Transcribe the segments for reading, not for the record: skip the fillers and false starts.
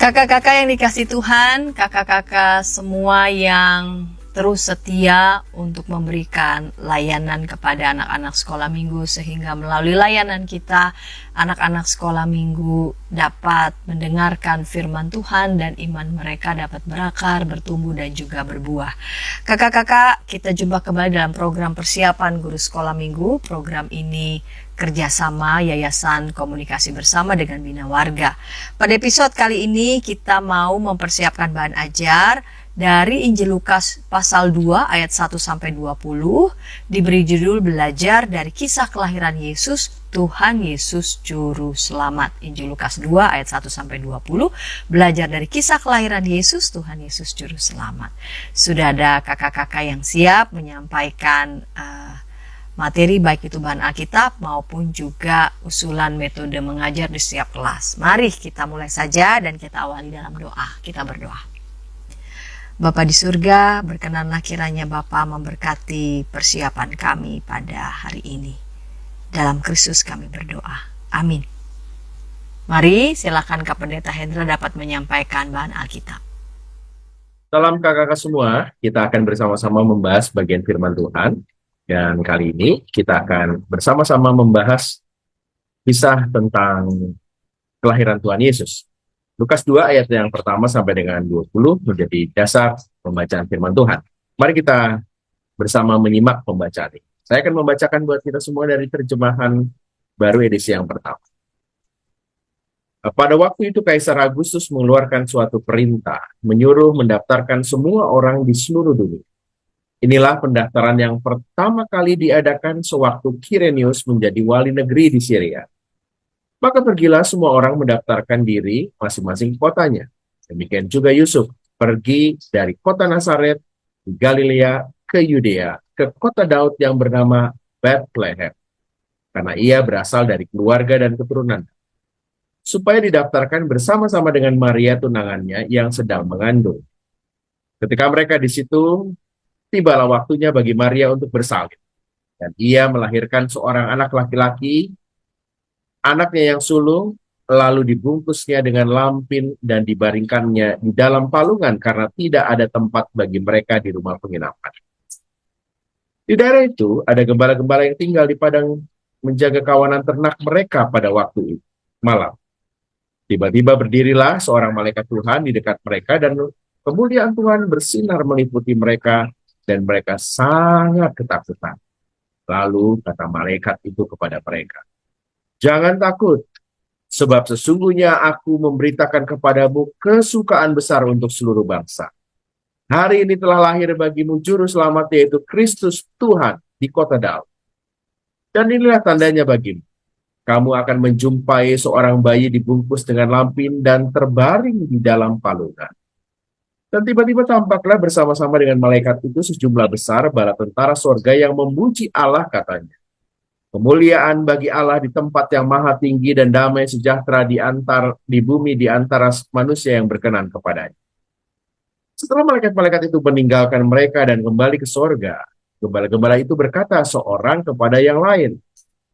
Kakak-kakak yang dikasih Tuhan, kakak-kakak semua yang terus setia untuk memberikan layanan kepada anak-anak sekolah minggu, sehingga melalui layanan kita, anak-anak sekolah minggu dapat mendengarkan firman Tuhan dan iman mereka dapat berakar, bertumbuh dan juga berbuah. Kakak-kakak, kita jumpa kembali dalam program persiapan guru sekolah minggu. Program ini kerjasama Yayasan Komunikasi Bersama dengan Bina Warga. Pada episode kali ini kita mau mempersiapkan bahan ajar dari Injil Lukas pasal 2 ayat 1-20, diberi judul belajar dari kisah kelahiran Yesus, Tuhan Yesus Juru Selamat. Injil Lukas 2 ayat 1-20, belajar dari kisah kelahiran Yesus, Tuhan Yesus Juru Selamat. Sudah ada kakak-kakak yang siap menyampaikan materi, baik itu bahan Alkitab maupun juga usulan metode mengajar di setiap kelas. Mari kita mulai saja dan kita awali dalam doa. Kita berdoa. Bapa di surga, berkenanlah kiranya Bapa memberkati persiapan kami pada hari ini. Dalam Kristus kami berdoa. Amin. Mari silakan Kak Pendeta Hendra dapat menyampaikan bahan Alkitab. Salam kakak-kakak semua, kita akan bersama-sama membahas bagian firman Tuhan. Dan kali ini kita akan bersama-sama membahas kisah tentang kelahiran Tuhan Yesus. Lukas 2 ayat yang pertama sampai dengan 20 menjadi dasar pembacaan firman Tuhan. Mari kita bersama menyimak pembacaan ini. Saya akan membacakan buat kita semua dari terjemahan baru edisi yang pertama. Pada waktu itu Kaisar Agustus mengeluarkan suatu perintah, menyuruh mendaftarkan semua orang di seluruh dunia. Inilah pendaftaran yang pertama kali diadakan sewaktu Kirenius menjadi wali negeri di Syria. Maka pergilah semua orang mendaftarkan diri masing-masing kotanya. Demikian juga Yusuf pergi dari kota Nazaret di Galilea ke Yudea, ke kota Daud yang bernama Bethlehem, karena ia berasal dari keluarga dan keturunan, supaya didaftarkan bersama-sama dengan Maria tunangannya yang sedang mengandung. Ketika mereka di situ, tibalah waktunya bagi Maria untuk bersalin, dan ia melahirkan seorang anak laki-laki, anaknya yang sulung, lalu dibungkusnya dengan lampin dan dibaringkannya di dalam palungan karena tidak ada tempat bagi mereka di rumah penginapan. Di daerah itu ada gembala-gembala yang tinggal di padang menjaga kawanan ternak mereka pada waktu itu, malam. Tiba-tiba berdirilah seorang malaikat Tuhan di dekat mereka dan kemuliaan Tuhan bersinar meliputi mereka dan mereka sangat ketakutan. Lalu kata malaikat itu kepada mereka, "Jangan takut, sebab sesungguhnya aku memberitakan kepadamu kesukaan besar untuk seluruh bangsa. Hari ini telah lahir bagimu juru selamat, yaitu Kristus Tuhan di kota Daud. Dan inilah tandanya bagimu. Kamu akan menjumpai seorang bayi dibungkus dengan lampin dan terbaring di dalam palungan." Dan tiba-tiba tampaklah bersama-sama dengan malaikat itu sejumlah besar bala tentara sorga yang memuji Allah, katanya, "Kemuliaan bagi Allah di tempat yang maha tinggi dan damai sejahtera di bumi di antara manusia yang berkenan kepadanya." Setelah malaikat-malaikat itu meninggalkan mereka dan kembali ke sorga, gembala-gembala itu berkata seorang kepada yang lain,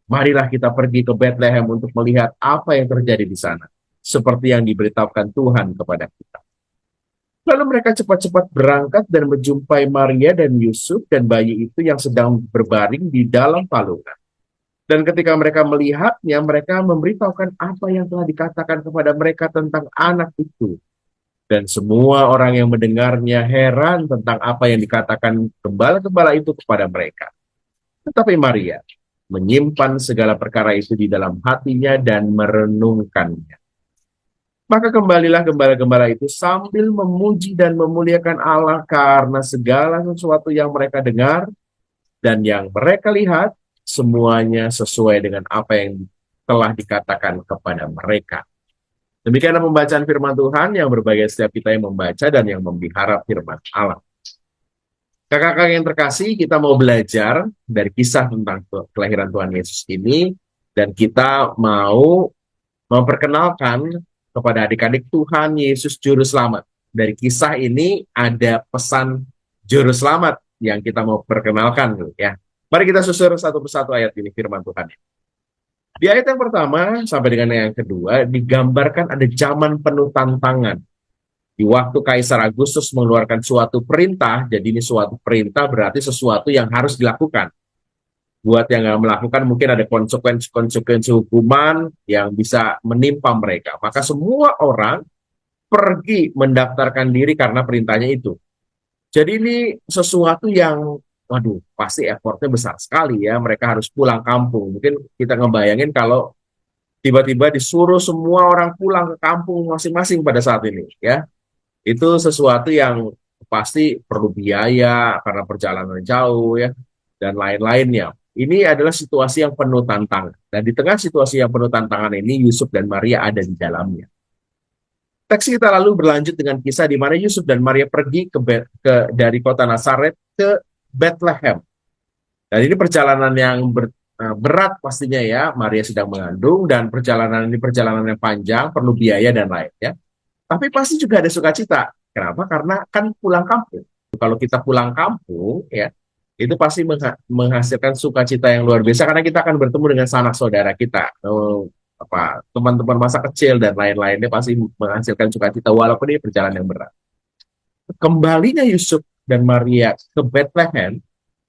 "Marilah kita pergi ke Bethlehem untuk melihat apa yang terjadi di sana, seperti yang diberitahukan Tuhan kepada kita." Lalu mereka cepat-cepat berangkat dan menjumpai Maria dan Yusuf dan bayi itu yang sedang berbaring di dalam palungan. Dan ketika mereka melihatnya, mereka memberitahukan apa yang telah dikatakan kepada mereka tentang anak itu. Dan semua orang yang mendengarnya heran tentang apa yang dikatakan gembala-gembala itu kepada mereka. Tetapi Maria menyimpan segala perkara itu di dalam hatinya dan merenungkannya. Maka kembalilah gembala-gembala itu sambil memuji dan memuliakan Allah karena segala sesuatu yang mereka dengar dan yang mereka lihat, semuanya sesuai dengan apa yang telah dikatakan kepada mereka. Demikianlah pembacaan firman Tuhan yang berbahagia setiap kita yang membaca dan yang memelihara firman Allah. Kakak-kakak yang terkasih, kita mau belajar dari kisah tentang kelahiran Tuhan Yesus ini, dan kita mau memperkenalkan kepada adik-adik Tuhan Yesus Juru Selamat. Dari kisah ini ada pesan Juru Selamat yang kita mau perkenalkan, ya. Mari kita susur satu persatu ayat ini firman Tuhan. Di ayat yang pertama sampai dengan yang kedua digambarkan ada zaman penuh tantangan. Di waktu Kaisar Agustus mengeluarkan suatu perintah, jadi ini suatu perintah berarti sesuatu yang harus dilakukan. Buat yang nggak melakukan mungkin ada konsekuensi hukuman yang bisa menimpa mereka. Maka semua orang pergi mendaftarkan diri karena perintahnya itu. Jadi ini sesuatu yang, waduh, pasti effortnya besar sekali ya. Mereka harus pulang kampung. Mungkin kita ngebayangin kalau tiba-tiba disuruh semua orang pulang ke kampung masing-masing pada saat ini, ya. Itu sesuatu yang pasti perlu biaya karena perjalanan jauh ya dan lain-lainnya. Ini adalah situasi yang penuh tantangan. Dan di tengah situasi yang penuh tantangan ini Yusuf dan Maria ada di dalamnya. Teks kita lalu berlanjut dengan kisah di mana Yusuf dan Maria pergi dari kota Nazaret ke Bethlehem. Dan ini perjalanan yang berat pastinya ya. Maria sedang mengandung dan perjalanan ini perjalanan yang panjang, perlu biaya dan lain ya. Tapi pasti juga ada sukacita. Kenapa? Karena kan pulang kampung. Kalau kita pulang kampung, ya, itu pasti menghasilkan sukacita yang luar biasa karena kita akan bertemu dengan sanak saudara kita, teman-teman masa kecil dan lain-lainnya pasti menghasilkan sukacita walaupun ini perjalanan yang berat. Kembalinya Yusuf dan Maria ke Bethlehem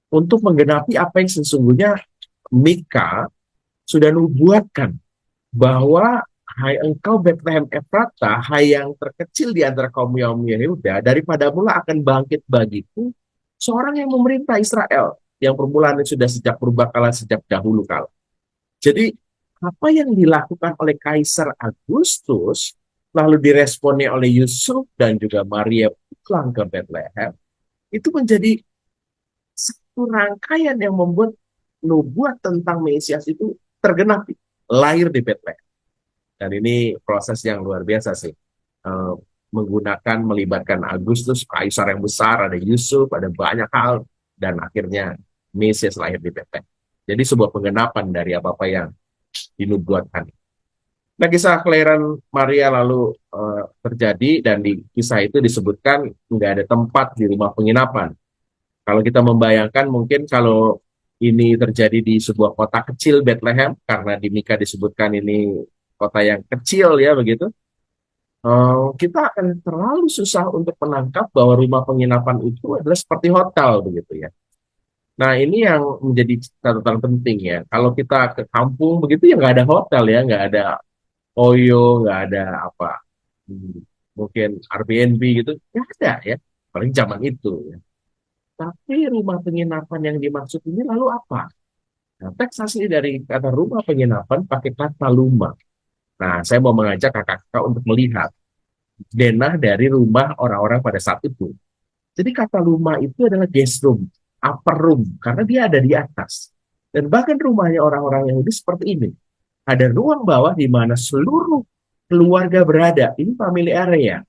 untuk menggenapi apa yang sesungguhnya Mika sudah nubuatkan bahwa hai engkau Bethlehem Efrata, hai yang terkecil di antara kaum Yehuda, daripada mula akan bangkit bagiku seorang yang memerintah Israel, yang permulaannya sudah sejak purbakala, sejak dahulu kala. Jadi apa yang dilakukan oleh Kaisar Agustus, lalu diresponnya oleh Yusuf dan juga Maria pulang ke Bethlehem, itu menjadi satu rangkaian yang membuat nubuat tentang Mesias itu tergenapi, lahir di Bethlehem. Dan ini proses yang luar biasa sih. Melibatkan Agustus, kaisar yang besar, ada Yusuf, ada banyak hal, dan akhirnya Mesias lahir di Bethlehem. Jadi sebuah penggenapan dari apa-apa yang dinubuatkan. Nah, kisah kelahiran Maria lalu terjadi, dan di kisah itu disebutkan nggak ada tempat di rumah penginapan. Kalau kita membayangkan mungkin kalau ini terjadi di sebuah kota kecil Bethlehem, karena di Mika disebutkan ini kota yang kecil ya begitu, kita akan terlalu susah untuk menangkap bahwa rumah penginapan itu adalah seperti hotel begitu ya. Nah ini yang menjadi catatan penting ya. Kalau kita ke kampung begitu ya nggak ada hotel ya, nggak ada Oyo, nggak ada apa, mungkin Airbnb gitu, nggak ada ya. Paling zaman itu ya. Tapi rumah penginapan yang dimaksud ini lalu apa? Nah, teks asli dari kata rumah penginapan pakai kata luma. Nah, saya mau mengajak kakak-kakak untuk melihat denah dari rumah orang-orang pada saat itu. Jadi kata rumah itu adalah guest room, upper room, karena dia ada di atas. Dan bahkan rumahnya orang-orang Yahudi seperti ini. Ada ruang bawah di mana seluruh keluarga berada. Ini family area.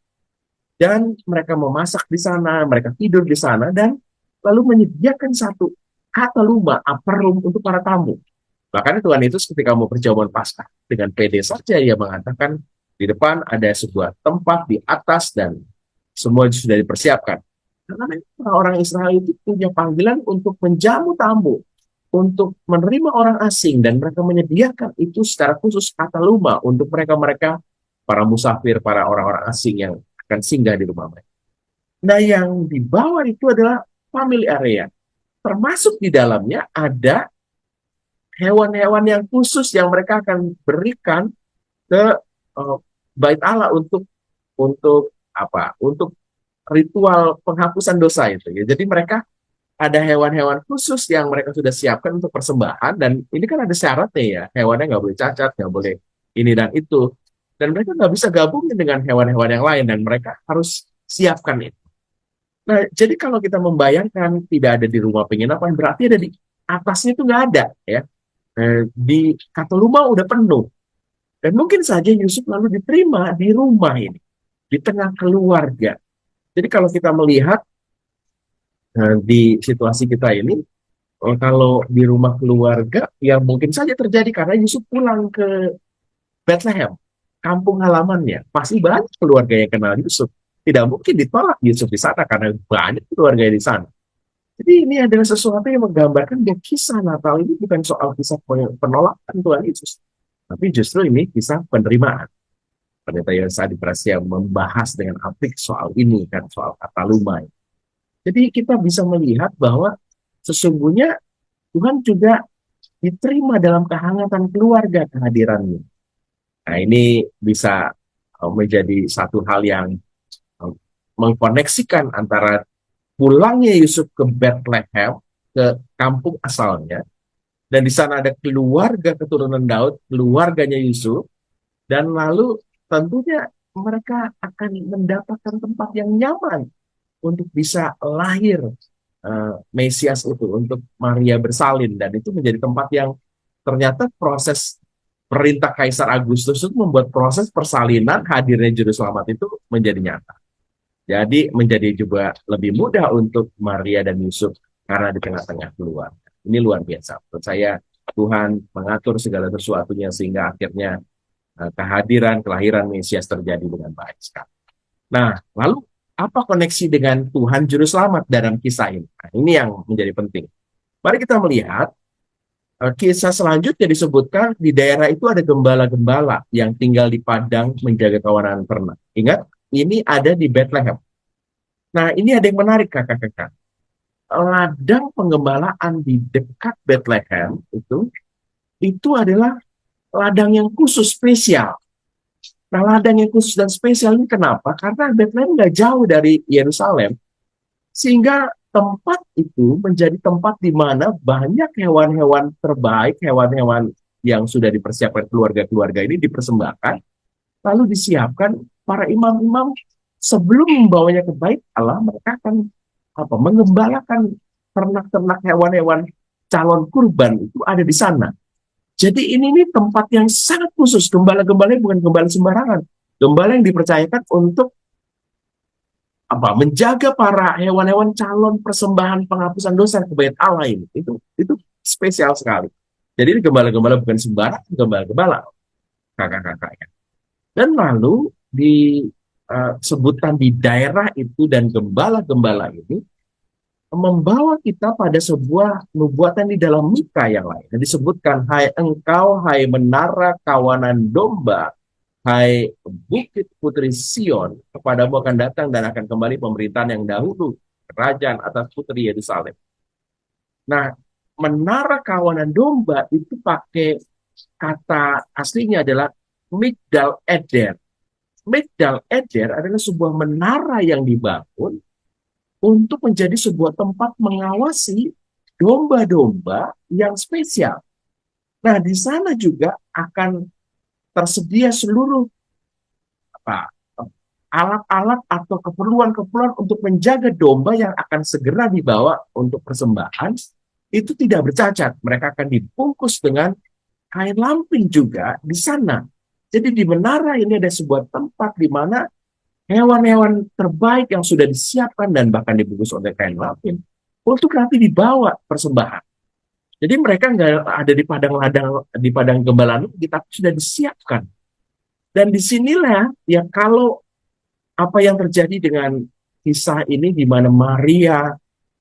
Dan mereka memasak di sana, mereka tidur di sana, dan lalu menyediakan satu kata rumah, upper room untuk para tamu. Bahkan Tuhan Yesus ketika mau perjamuan Paskah, dengan pede saja ia mengatakan di depan ada sebuah tempat di atas dan semua sudah dipersiapkan. Karena orang Israel itu punya panggilan untuk menjamu tamu, untuk menerima orang asing, dan mereka menyediakan itu secara khusus kata luma untuk mereka-mereka, para musafir, para orang-orang asing yang akan singgah di rumah mereka. Nah yang di bawah itu adalah family area. Termasuk di dalamnya ada hewan-hewan yang khusus yang mereka akan berikan ke bait Allah untuk apa? Untuk ritual penghapusan dosa itu. Ya. Jadi mereka ada hewan-hewan khusus yang mereka sudah siapkan untuk persembahan, dan ini kan ada syaratnya ya, hewannya nggak boleh cacat, nggak boleh ini dan itu, dan mereka nggak bisa gabungin dengan hewan-hewan yang lain, dan mereka harus siapkan itu. Nah, jadi kalau kita membayangkan tidak ada di rumah penginapan, berarti ada di atasnya itu nggak ada ya. Di Katoluma udah penuh. Dan mungkin saja Yusuf lalu diterima di rumah ini, di tengah keluarga. Jadi kalau kita melihat di situasi kita ini, kalau di rumah keluarga, ya mungkin saja terjadi karena Yusuf pulang ke Bethlehem, kampung halamannya. Pasti banyak keluarga yang kenal Yusuf. Tidak mungkin ditolak Yusuf di sana karena banyak keluarga di sana. Jadi ini adalah sesuatu yang menggambarkan bahwa kisah Natal ini bukan soal kisah penolakan Tuhan Yesus, Tapi justru ini kisah penerimaan. Pendeta Yosadi Prasetya membahas dengan apik soal ini kan, soal kata lumai. Jadi kita bisa melihat bahwa sesungguhnya Tuhan juga diterima dalam kehangatan keluarga kehadirannya. Nah, ini bisa menjadi satu hal yang eh, mengkoneksikan antara pulangnya Yusuf ke Bethlehem, ke kampung asalnya, dan di sana ada keluarga keturunan Daud, keluarganya Yusuf, dan lalu tentunya mereka akan mendapatkan tempat yang nyaman untuk bisa lahir Mesias itu, untuk Maria bersalin, dan itu menjadi tempat yang ternyata proses perintah Kaisar Agustus itu membuat proses persalinan hadirnya juru selamat itu menjadi nyata. Jadi menjadi juga lebih mudah untuk Maria dan Yusuf karena di tengah-tengah keluarga. Ini luar biasa. Menurut saya Tuhan mengatur segala sesuatunya sehingga akhirnya kehadiran, kelahiran Mesias terjadi dengan baik sekali. Nah, lalu apa koneksi dengan Tuhan Juru Selamat dalam kisah ini? Nah, ini yang menjadi penting. Mari kita melihat kisah selanjutnya disebutkan di daerah itu ada gembala-gembala yang tinggal di padang menjaga kawanan ternak. Ingat, ini ada di Bethlehem. Nah, ini ada yang menarik kakak-kakak. Ladang penggembalaan di dekat Bethlehem itu adalah ladang yang khusus spesial. Nah, ladang yang khusus dan spesial ini kenapa? Karena Bethlehem nggak jauh dari Yerusalem, sehingga tempat itu menjadi tempat di mana banyak hewan-hewan terbaik, hewan-hewan yang sudah dipersiapkan keluarga-keluarga ini dipersembahkan, lalu disiapkan para imam-imam sebelum membawanya ke bait Allah, mereka akan mengembalakan ternak-ternak hewan-hewan calon kurban itu ada di sana. Jadi ini nih tempat yang sangat khusus. Gembala-gembalanya bukan gembala sembarangan. Gembala yang dipercayakan untuk menjaga para hewan-hewan calon persembahan penghapusan dosa ke bait Allah ini. Itu spesial sekali. Jadi gembala-gembala bukan sembarang gembala-gembala, kakak-kakaknya. Dan lalu disebutkan di daerah itu dan gembala-gembala ini membawa kita pada sebuah nubuatan di dalam Mika yang lain. Disebutkan, hai engkau, hai menara kawanan domba, hai bukit putri Sion, kepadamu akan datang dan akan kembali pemerintahan yang dahulu, kerajaan atas putri Yerusalem. Nah, menara kawanan domba itu pakai kata aslinya adalah Migdal Eder. Migdal Eder adalah sebuah menara yang dibangun untuk menjadi sebuah tempat mengawasi domba-domba yang spesial. Nah, di sana juga akan tersedia seluruh alat-alat atau keperluan-keperluan untuk menjaga domba yang akan segera dibawa untuk persembahan itu tidak bercacat. Mereka akan dibungkus dengan kain lampin juga di sana. Jadi di menara ini ada sebuah tempat di mana hewan-hewan terbaik yang sudah disiapkan dan bahkan dibungkus oleh kain lapin untuk nanti dibawa persembahan. Jadi mereka nggak ada di padang ladang, di padang gembalaan, tapi sudah disiapkan. Dan disinilah ya kalau apa yang terjadi dengan kisah ini di mana Maria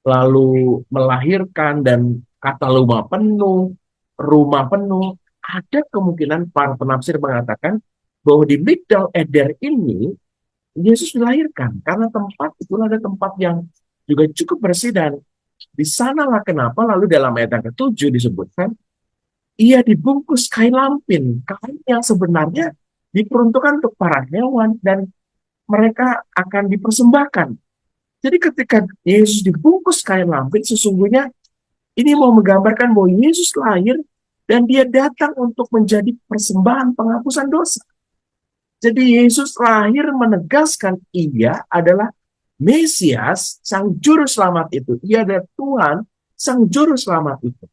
lalu melahirkan dan kata rumah penuh, ada kemungkinan para penafsir mengatakan bahwa di Migdal Eder ini Yesus dilahirkan karena tempat itulah ada tempat yang juga cukup bersih dan di sanalah kenapa lalu dalam ayat yang ke-7 disebutkan ia dibungkus kain lampin, kain yang sebenarnya diperuntukkan untuk para hewan dan mereka akan dipersembahkan. Jadi ketika Yesus dibungkus kain lampin, sesungguhnya ini mau menggambarkan bahwa Yesus lahir dan dia datang untuk menjadi persembahan penghapusan dosa. Jadi Yesus lahir menegaskan ia adalah Mesias, sang juru selamat itu. Ia adalah Tuhan, sang juru selamat itu.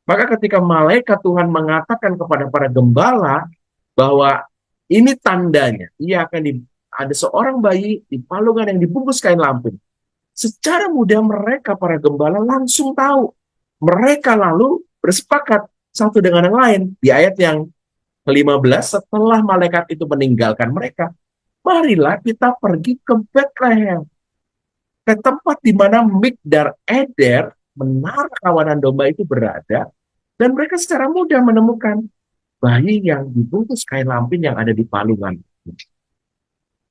Maka ketika malaikat Tuhan mengatakan kepada para gembala bahwa ini tandanya, ada seorang bayi di palungan yang dibungkus kain lampin. Secara mudah mereka para gembala langsung tahu. Mereka lalu bersepakat satu dengan yang lain. Di ayat yang ke-15, setelah malaikat itu meninggalkan mereka, marilah kita pergi ke Bethlehem, ke tempat di mana Migdal Eder, menara kawanan domba itu berada, dan mereka secara mudah menemukan bayi yang dibungkus kain lampin yang ada di palungan.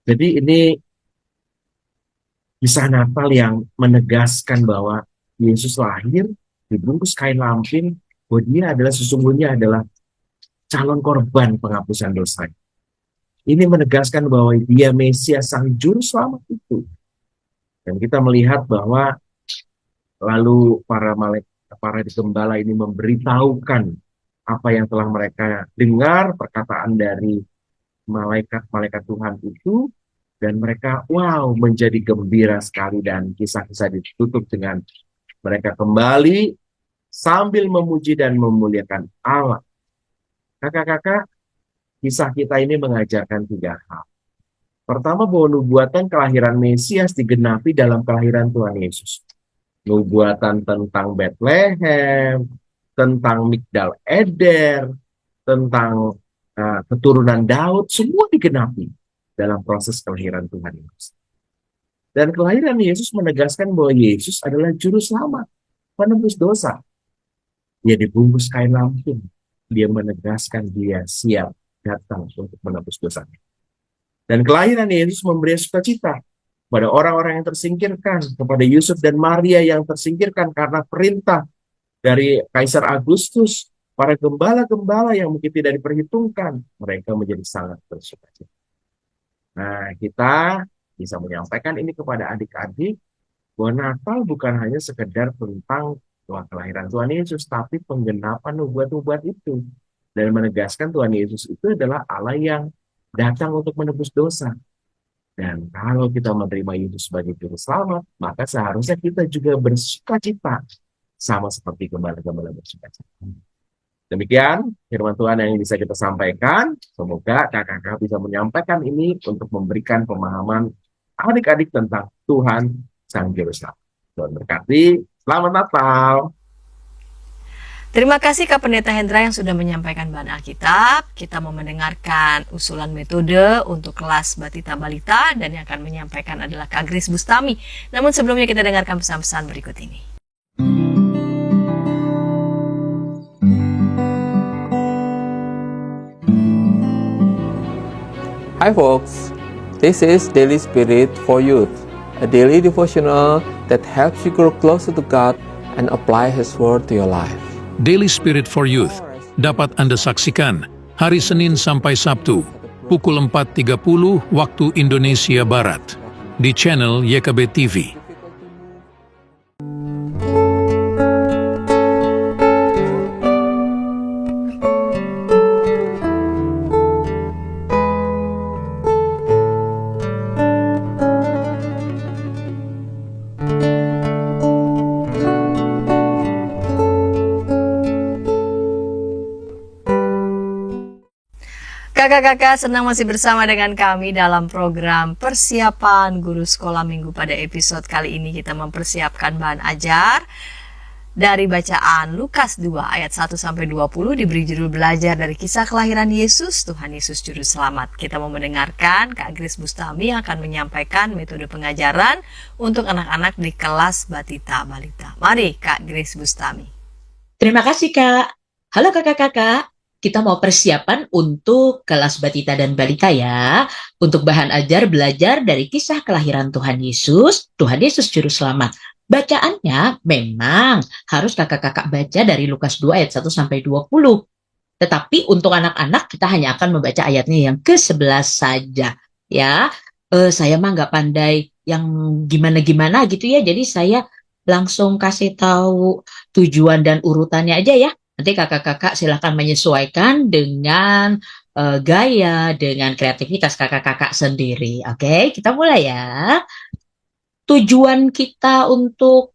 Jadi ini kisah Natal yang menegaskan bahwa Yesus lahir dibungkus kain lampin, bahwa dia adalah sesungguhnya adalah calon korban penghapusan dosa. Ini menegaskan bahwa dia Mesias sang juru selamat itu. Dan kita melihat bahwa lalu para gembala ini memberitahukan apa yang telah mereka dengar, perkataan dari malaikat-malaikat Tuhan itu, dan mereka menjadi gembira sekali, dan kisah-kisah ditutup dengan mereka kembali sambil memuji dan memuliakan Allah. Kakak-kakak, kisah kita ini mengajarkan 3 hal. Pertama, bahwa nubuatan kelahiran Mesias digenapi dalam kelahiran Tuhan Yesus. Nubuatan tentang Bethlehem, tentang Migdal Eder, tentang keturunan Daud, semua digenapi dalam proses kelahiran Tuhan Yesus. Dan kelahiran Yesus menegaskan bahwa Yesus adalah juru selamat, penebus dosa. Dia dibungkus kain lampin. Dia menegaskan dia siap datang untuk menebus dosanya. Dan kelahiran Yesus memberi sukacita pada orang-orang yang tersingkirkan, kepada Yusuf dan Maria yang tersingkirkan karena perintah dari Kaisar Agustus. Para gembala-gembala yang mungkin tidak diperhitungkan, mereka menjadi sangat bersukacita. Nah, kita bisa menyampaikan ini kepada adik-adik, bahwa Natal bukan hanya sekedar tentang kelahiran Tuhan Yesus, tapi penggenapan nubuat-nubuat itu. Dan menegaskan Tuhan Yesus itu adalah Allah yang datang untuk menebus dosa. Dan kalau kita menerima Yesus sebagai juru selamat, maka seharusnya kita juga bersukacita, sama seperti gembala-gembala bersukacita. Demikian firman Tuhan yang bisa kita sampaikan. Semoga kakak-kakak bisa menyampaikan ini untuk memberikan pemahaman adik-adik tentang Tuhan Sang Juru Selamat. Tuhan berkati. Selamat Natal. Terima kasih Kak Pendeta Hendra yang sudah menyampaikan bahan Alkitab. Kita mau mendengarkan usulan metode untuk kelas Batita Balita, dan yang akan menyampaikan adalah Kak Grace Bustami. Namun sebelumnya kita dengarkan pesan-pesan berikut ini. Hi folks, this is Daily Spirit for Youth, a daily devotional that helps you grow closer to God and apply His Word to your life. Daily Spirit for Youth dapat Anda saksikan hari Senin sampai Sabtu pukul 4.30 waktu Indonesia Barat di channel YKB TV. Kakak-kakak senang masih bersama dengan kami dalam program persiapan guru sekolah minggu. Pada episode kali ini kita mempersiapkan bahan ajar dari bacaan Lukas 2 ayat 1-20, diberi judul belajar dari kisah kelahiran Yesus, Tuhan Yesus Juru Selamat. Kita mau mendengarkan Kak Grace Bustami yang akan menyampaikan metode pengajaran untuk anak-anak di kelas Batita Balita. Mari Kak Grace Bustami. Terima kasih Kak. Halo kakak-kakak. Kita mau persiapan untuk kelas Batita dan Balita ya. Untuk bahan ajar belajar dari kisah kelahiran Tuhan Yesus Juru Selamat. Bacaannya memang harus kakak-kakak baca dari Lukas 2 ayat 1-20. Tetapi untuk anak-anak kita hanya akan membaca ayatnya yang ke-11 saja. Ya, saya mah nggak pandai yang gimana-gimana gitu ya. Jadi saya langsung kasih tahu tujuan dan urutannya aja ya. Nanti kakak-kakak silahkan menyesuaikan dengan gaya, dengan kreativitas kakak-kakak sendiri. Oke, kita mulai ya. Tujuan kita untuk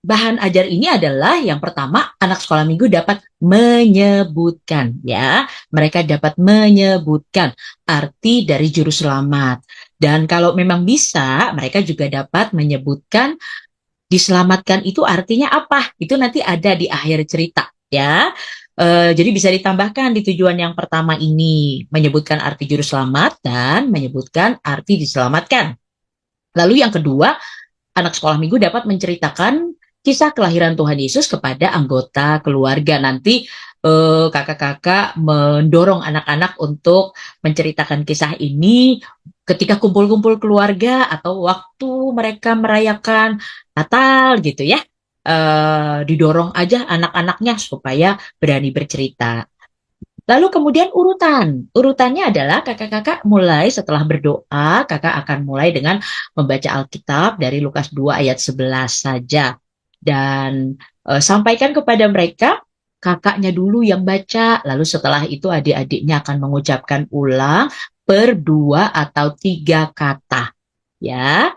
bahan ajar ini adalah yang pertama, anak sekolah minggu dapat menyebutkan ya. Mereka dapat menyebutkan arti dari juru selamat. Dan kalau memang bisa, mereka juga dapat menyebutkan diselamatkan itu artinya apa? Itu nanti ada di akhir cerita ya. Jadi bisa ditambahkan di tujuan yang pertama ini, menyebutkan arti juru selamat dan menyebutkan arti diselamatkan. Lalu yang kedua, anak sekolah minggu dapat menceritakan kisah kelahiran Tuhan Yesus kepada anggota keluarga. Nanti kakak-kakak mendorong anak-anak untuk menceritakan kisah ini ketika kumpul-kumpul keluarga atau waktu mereka merayakan Natal gitu ya. Didorong aja anak-anaknya supaya berani bercerita. Lalu kemudian urutannya adalah kakak-kakak mulai setelah berdoa, kakak akan mulai dengan membaca Alkitab dari Lukas 2 ayat 11 saja. Dan sampaikan kepada mereka, kakaknya dulu yang baca, lalu setelah itu adik-adiknya akan mengucapkan ulang per 2 atau 3 kata. Ya,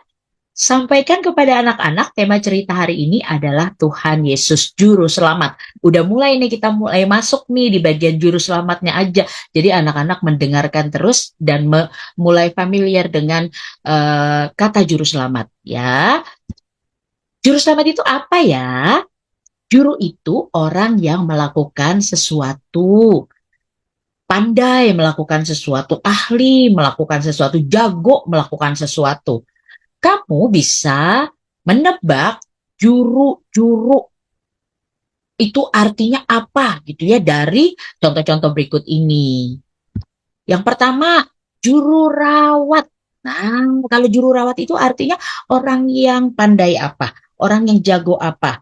sampaikan kepada anak-anak tema cerita hari ini adalah Tuhan Yesus Juru Selamat. Udah mulai nih, kita mulai masuk nih di bagian Juru Selamatnya aja. Jadi anak-anak mendengarkan terus dan mulai familiar dengan kata Juru Selamat. Ya, Juru Selamat itu apa ya? Juru itu orang yang melakukan sesuatu, pandai melakukan sesuatu, ahli melakukan sesuatu, jago melakukan sesuatu. Kamu bisa menebak juru-juru itu artinya apa gitu ya dari contoh-contoh berikut ini. Yang pertama, juru rawat. Nah, kalau juru rawat itu artinya orang yang pandai apa? Orang yang jago apa?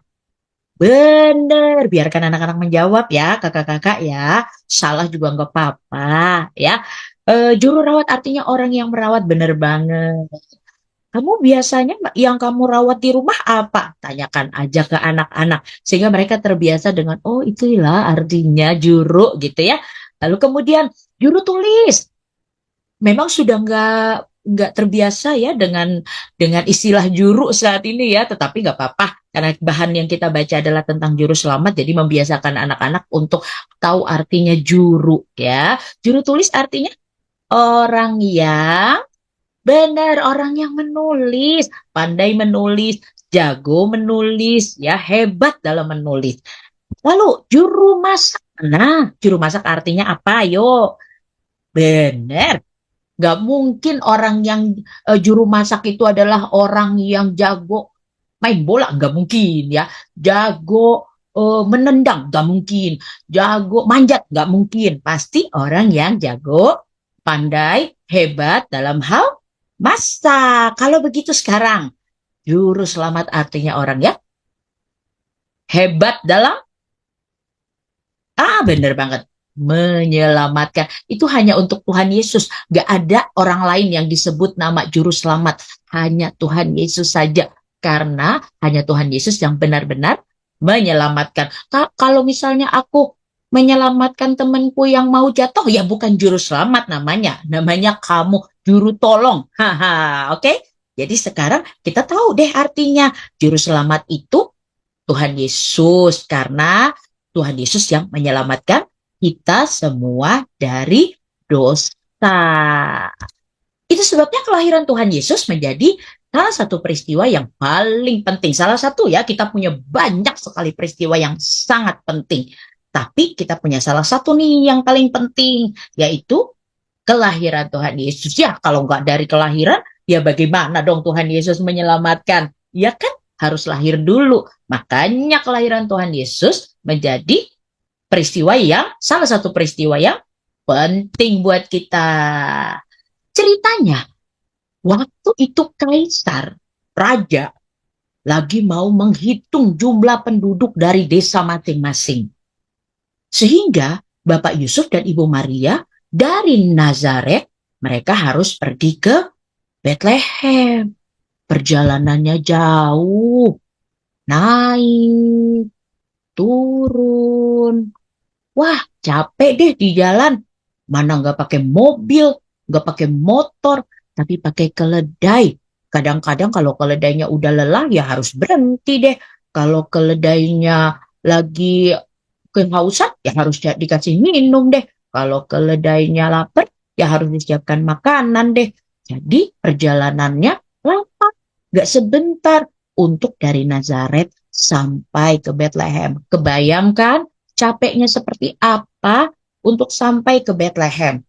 Bener, biarkan anak-anak menjawab ya, kakak-kakak ya. Salah juga nggak apa-apa ya. Juru rawat artinya orang yang merawat, bener banget. Kamu biasanya yang kamu rawat di rumah apa? Tanyakan aja ke anak-anak sehingga mereka terbiasa dengan oh itulah artinya juru gitu ya. Lalu kemudian juru tulis. Memang sudah nggak terbiasa ya dengan istilah juru saat ini ya, tetapi nggak apa-apa karena bahan yang kita baca adalah tentang juru selamat, jadi membiasakan anak-anak untuk tahu artinya juru ya. Juru tulis artinya orang yang benar, orang yang menulis, pandai menulis, jago menulis, ya hebat dalam menulis. Lalu juru masak. Nah, juru masak artinya apa? Ayo, benar. Gak mungkin orang yang juru masak itu adalah orang yang jago main bola, gak mungkin ya. Jago menendang, gak mungkin. Jago manjat, gak mungkin. Pasti orang yang jago, pandai, hebat dalam hal masak. Kalau begitu sekarang, juru selamat artinya orang ya hebat dalam, bener banget, menyelamatkan. Itu hanya untuk Tuhan Yesus. Gak ada orang lain yang disebut nama juru selamat. Hanya Tuhan Yesus saja. Karena hanya Tuhan Yesus yang benar-benar menyelamatkan. Kalau misalnya aku menyelamatkan temanku yang mau jatuh, ya bukan juru selamat namanya. Namanya kamu juru tolong. Oke? Jadi sekarang kita tahu deh artinya. Juru selamat itu Tuhan Yesus. Karena Tuhan Yesus yang menyelamatkan kita semua dari dosa. Itu sebabnya kelahiran Tuhan Yesus menjadi salah satu peristiwa yang paling penting. Salah satu ya, kita punya banyak sekali peristiwa yang sangat penting. Tapi kita punya salah satu nih yang paling penting, yaitu kelahiran Tuhan Yesus. Ya, kalau nggak dari kelahiran, ya bagaimana dong Tuhan Yesus menyelamatkan? Ya kan, harus lahir dulu. Makanya kelahiran Tuhan Yesus menjadi salah satu peristiwa yang penting buat kita. Ceritanya, waktu itu kaisar, raja, lagi mau menghitung jumlah penduduk dari desa masing-masing. Sehingga Bapak Yusuf dan Ibu Maria dari Nazaret, mereka harus pergi ke Bethlehem. Perjalanannya jauh, naik, turun. Wah, capek deh di jalan. Mana nggak pakai mobil, nggak pakai motor, tapi pakai keledai. Kadang-kadang kalau keledainya udah lelah, ya harus berhenti deh. Kalau keledainya lagi kehausan, ya harus dikasih minum deh. Kalau keledainya lapar, ya harus disiapkan makanan deh. Jadi perjalanannya lama, gak sebentar untuk dari Nazaret sampai ke Bethlehem. Kebayangkan capeknya seperti apa untuk sampai ke Bethlehem.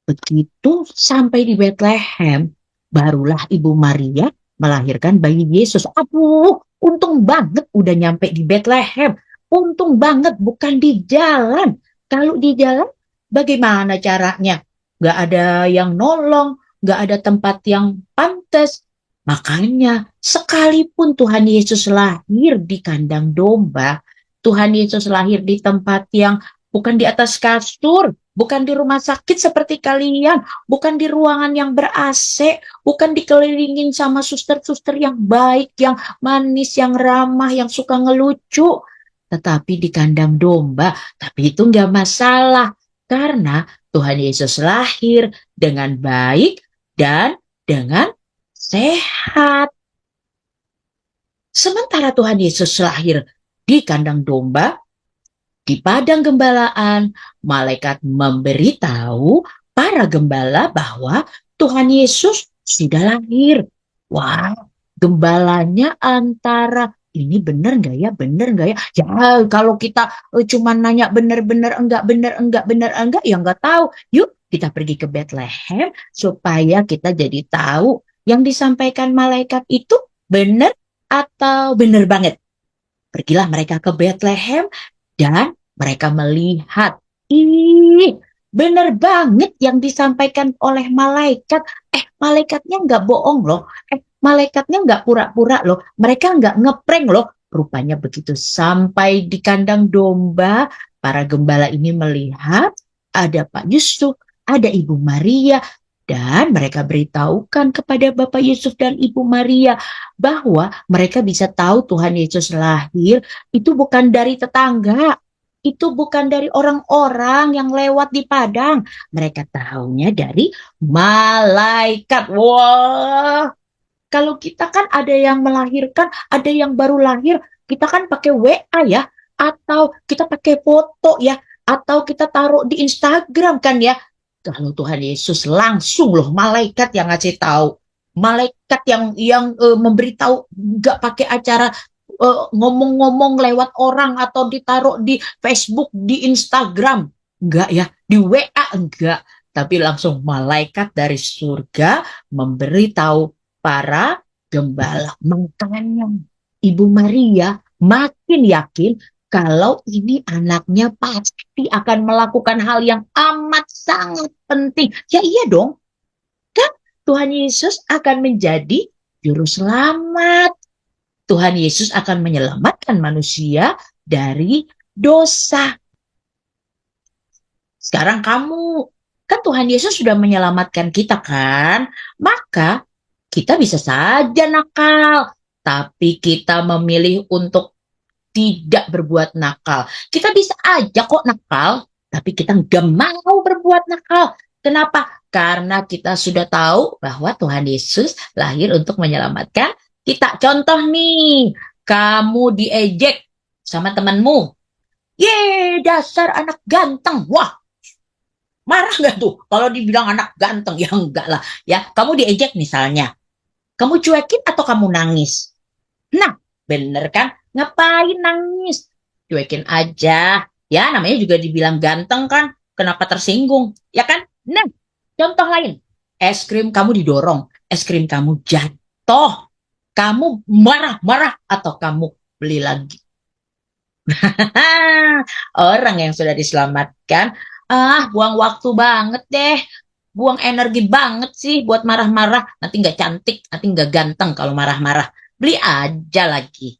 Begitu sampai di Bethlehem, barulah Ibu Maria melahirkan bayi Yesus. Aduh, Untung banget udah nyampe di Bethlehem. Untung banget bukan di jalan. Kalau di jalan, bagaimana caranya? Nggak ada yang nolong, nggak ada tempat yang pantas. Makanya, sekalipun Tuhan Yesus lahir di kandang domba, Tuhan Yesus lahir di tempat yang bukan di atas kasur, bukan di rumah sakit seperti kalian, bukan di ruangan yang ber-AC, bukan dikelilingin sama suster-suster yang baik, yang manis, yang ramah, yang suka ngelucu, tetapi di kandang domba. Tapi itu nggak masalah, karena Tuhan Yesus lahir dengan baik dan dengan sehat. Sementara Tuhan Yesus lahir di kandang domba, di padang gembalaan, malaikat memberitahu para gembala bahwa Tuhan Yesus sudah lahir. Wah, gembalanya antara ini benar nggak ya, benar nggak ya? Ya, kalau kita cuma nanya benar-benar enggak, ya nggak tahu. Yuk, kita pergi ke Bethlehem supaya kita jadi tahu yang disampaikan malaikat itu benar atau benar banget. Pergilah mereka ke Bethlehem dan mereka melihat, ih, benar banget yang disampaikan oleh malaikat. Malaikatnya nggak bohong loh. Malaikatnya nggak pura-pura loh. Mereka nggak ngeprank loh. Rupanya begitu sampai di kandang domba, para gembala ini melihat ada Pak Yusuf, ada Ibu Maria, dan mereka beritahukan kepada Bapak Yusuf dan Ibu Maria bahwa mereka bisa tahu Tuhan Yesus lahir itu bukan dari tetangga. Itu bukan dari orang-orang yang lewat di padang. Mereka tahunya dari malaikat. Wah, kalau kita kan ada yang melahirkan, ada yang baru lahir, kita kan pakai WA ya, atau kita pakai foto ya, atau kita taruh di Instagram kan ya. Kalau Tuhan Yesus langsung loh malaikat yang ngasih tahu. Malaikat yang memberitahu, nggak pakai acara ngomong-ngomong lewat orang atau ditaruh di Facebook, di Instagram. Enggak ya, di WA enggak. Tapi langsung malaikat dari surga memberitahu para gembala. Makanya Ibu Maria makin yakin kalau ini anaknya pasti akan melakukan hal yang amat sangat penting. Ya iya dong, kan Tuhan Yesus akan menjadi juru selamat. Tuhan Yesus akan menyelamatkan manusia dari dosa. Sekarang kamu, kan Tuhan Yesus sudah menyelamatkan kita kan? Maka kita bisa saja nakal, tapi kita memilih untuk tidak berbuat nakal. Kita bisa aja kok nakal, tapi kita nggak mau berbuat nakal. Kenapa? Karena kita sudah tahu bahwa Tuhan Yesus lahir untuk menyelamatkan kita. Contoh nih, kamu diejek sama temanmu. Ye, dasar anak ganteng. Wah, marah nggak tuh kalau dibilang anak ganteng? Ya enggak lah. Ya, kamu diejek misalnya. Kamu cuekin atau kamu nangis? Nah, bener kan? Ngapain nangis? Cuekin aja. Ya, namanya juga dibilang ganteng kan? Kenapa tersinggung? Ya kan? Nah, contoh lain. Es krim kamu didorong. Es krim kamu jatuh. Kamu marah-marah atau kamu beli lagi? Orang yang sudah diselamatkan, buang waktu banget deh. Buang energi banget sih buat marah-marah. Nanti nggak cantik, nanti nggak ganteng kalau marah-marah. Beli aja lagi.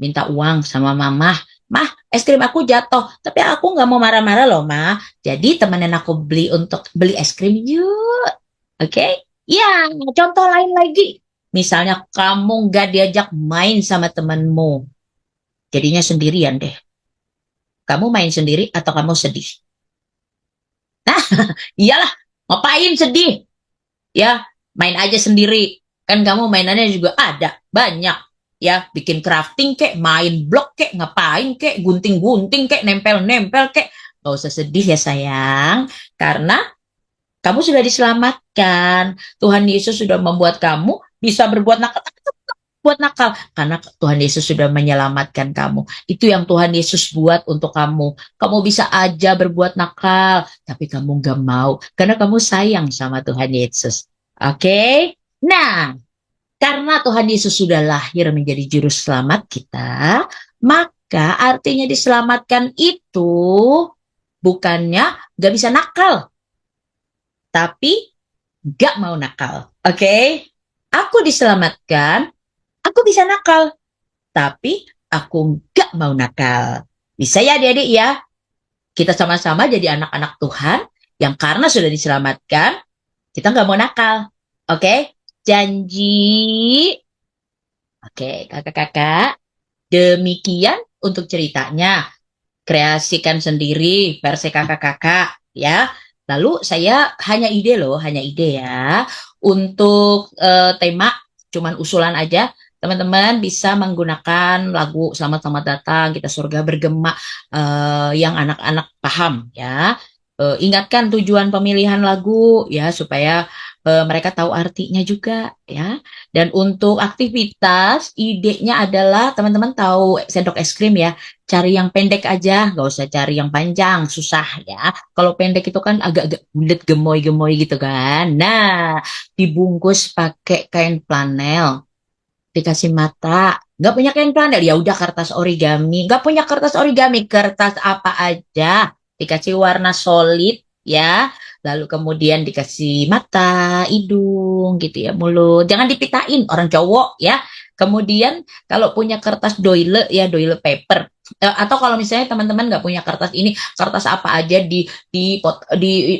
Minta uang sama mama. Mah, es krim aku jatuh. Tapi aku nggak mau marah-marah loh, Ma. Jadi temenin aku beli untuk beli es krim yuk. Oke? Ya, contoh lain lagi. Misalnya kamu nggak diajak main sama temanmu. Jadinya sendirian deh. Kamu main sendiri atau kamu sedih? Nah, iyalah. Ngapain sedih? Ya, main aja sendiri. Kan kamu mainannya juga ada. Banyak. Ya, bikin crafting kek, main blok kek, ngapain kek, gunting-gunting kek, nempel-nempel kek. Gak usah sedih ya sayang. Karena kamu sudah diselamatkan. Tuhan Yesus sudah membuat kamu bisa berbuat nakal, buat nakal karena Tuhan Yesus sudah menyelamatkan kamu. Itu yang Tuhan Yesus buat untuk kamu. Kamu bisa aja berbuat nakal, tapi kamu gak mau karena kamu sayang sama Tuhan Yesus. Oke? Nah, Karena Tuhan Yesus sudah lahir menjadi juru selamat kita, maka artinya diselamatkan itu bukannya gak bisa nakal, tapi gak mau nakal. Oke? Aku diselamatkan, aku bisa nakal, tapi aku gak mau nakal. Bisa ya adik-adik ya? Kita sama-sama jadi anak-anak Tuhan yang karena sudah diselamatkan, kita gak mau nakal. Oke? Janji. Oke, kakak-kakak. Demikian untuk ceritanya. Kreasikan sendiri versi kakak-kakak ya. Lalu saya hanya ide loh, hanya ide ya. Untuk tema, cuman usulan aja. Teman-teman bisa menggunakan lagu Selamat-Selamat Datang, Kita Surga Bergema yang anak-anak paham ya. Ingatkan tujuan pemilihan lagu ya supaya mereka tahu artinya juga ya. Dan untuk aktivitas, idenya adalah teman-teman tahu sendok es krim ya. Cari yang pendek aja, nggak usah cari yang panjang, susah ya. Kalau pendek itu kan agak-agak bulat, gemoy-gemoy gitu kan. Nah, dibungkus pakai kain flanel, dikasih mata. Nggak punya kain flanel, ya udah kertas origami. Nggak punya kertas origami, kertas apa aja. Dikasih warna solid ya. Lalu kemudian dikasih mata, hidung gitu ya, mulut. Jangan dipitain orang cowok ya. Kemudian kalau punya kertas doile ya, doile paper. Atau kalau misalnya teman-teman nggak punya kertas ini, kertas apa aja di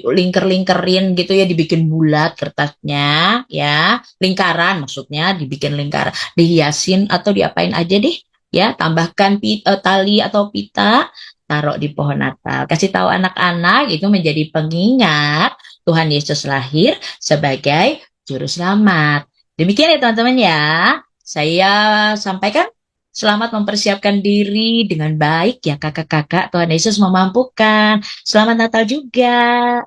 lingker-lingkerin gitu ya, dibikin bulat kertasnya ya, lingkaran maksudnya, dibikin lingkaran, dihiasin atau diapain aja deh ya, tambahkan tali atau pita, taruh di pohon Natal. Kasih tahu anak-anak itu menjadi pengingat Tuhan Yesus lahir sebagai juru selamat. Demikian ya teman-teman ya. Saya sampaikan selamat mempersiapkan diri dengan baik ya kakak-kakak. Tuhan Yesus memampukan. Selamat Natal juga.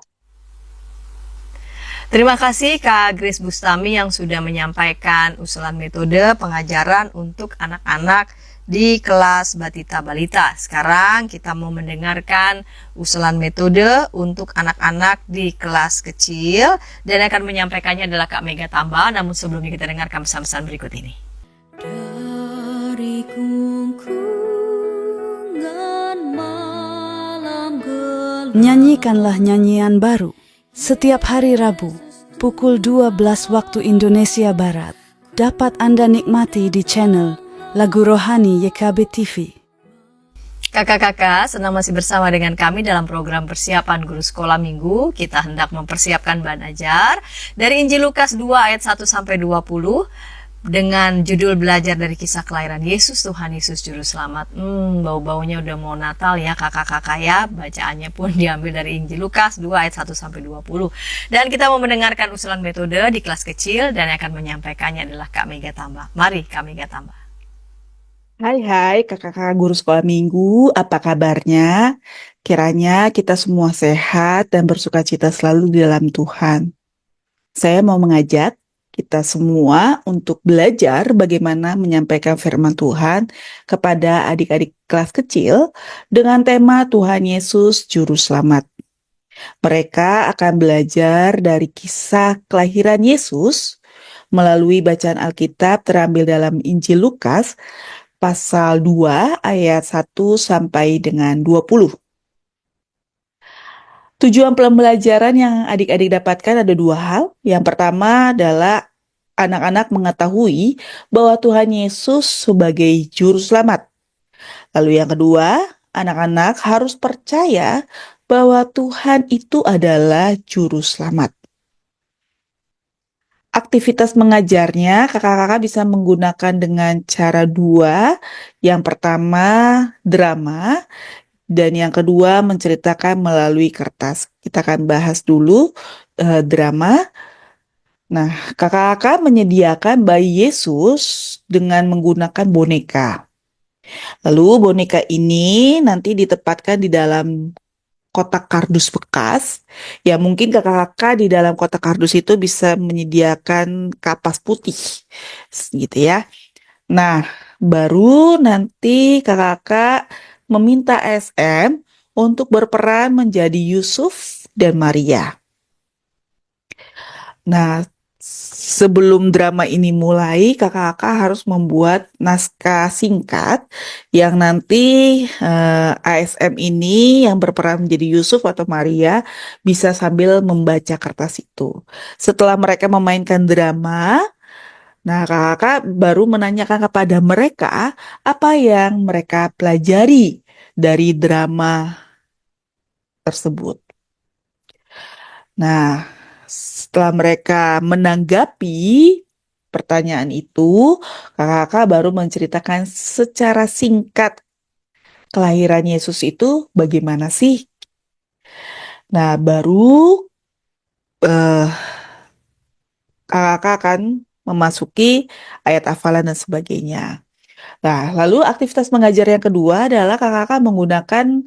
Terima kasih Kak Grace Bustami yang sudah menyampaikan usulan metode pengajaran untuk anak-anak di kelas Batita Balita. Sekarang kita mau mendengarkan usulan metode untuk anak-anak di kelas kecil dan akan menyampaikannya adalah Kak Mega Tamba. Namun sebelumnya kita dengarkan pesan-pesan berikut ini. Dari kungkungan malam gelap, Nyanyikanlah nyanyian baru setiap hari Rabu pukul 12 waktu Indonesia Barat. Dapat Anda nikmati di channel Lagu Rohani YKB TV. Kakak-kakak, senang masih bersama dengan kami dalam program persiapan guru sekolah minggu. Kita hendak mempersiapkan bahan ajar dari Injil Lukas 2 ayat 1 sampai 20 dengan judul belajar dari kisah kelahiran Yesus, Tuhan Yesus Juru Selamat. Bau-baunya udah mau Natal ya kakak-kakak ya. Bacaannya pun diambil dari Injil Lukas 2 ayat 1 sampai 20. Dan kita mau mendengarkan usulan metode di kelas kecil dan yang akan menyampaikannya adalah Kak Mega Tamba. Mari Kak Mega Tamba. Hai kakak-kakak guru sekolah minggu, apa kabarnya? Kiranya kita semua sehat dan bersukacita selalu di dalam Tuhan. Saya mau mengajak kita semua untuk belajar bagaimana menyampaikan firman Tuhan kepada adik-adik kelas kecil dengan tema Tuhan Yesus Juru Selamat. Mereka akan belajar dari kisah kelahiran Yesus melalui bacaan Alkitab terambil dalam Injil Lukas pasal 2 ayat 1 sampai dengan 20. Tujuan pembelajaran yang adik-adik dapatkan ada dua hal. Yang pertama adalah anak-anak mengetahui bahwa Tuhan Yesus sebagai juru selamat. Lalu yang kedua, anak-anak harus percaya bahwa Tuhan itu adalah juru selamat. Aktivitas mengajarnya, kakak-kakak bisa menggunakan dengan cara dua. Yang pertama, drama. Dan yang kedua, menceritakan melalui kertas. Kita akan bahas dulu drama. Nah, kakak-kakak menyediakan bayi Yesus dengan menggunakan boneka. Lalu boneka ini nanti ditempatkan di dalam kotak kardus bekas. Ya mungkin kakak-kakak di dalam kotak kardus itu bisa menyediakan kapas putih. Gitu ya. Nah, baru nanti kakak-kakak meminta SM untuk berperan menjadi Yusuf dan Maria. Nah, Sebelum drama ini mulai, kakak-kakak harus membuat naskah singkat yang nanti ASM ini yang berperan menjadi Yusuf atau Maria bisa sambil membaca kertas itu. Setelah mereka memainkan drama, nah kakak baru menanyakan kepada mereka apa yang mereka pelajari dari drama tersebut. Nah, setelah mereka menanggapi pertanyaan itu, kakak baru menceritakan secara singkat kelahiran Yesus itu bagaimana sih. Nah, baru eh, kakak akan memasuki ayat hafalan dan sebagainya. Nah, lalu aktivitas mengajar yang kedua adalah kakak menggunakan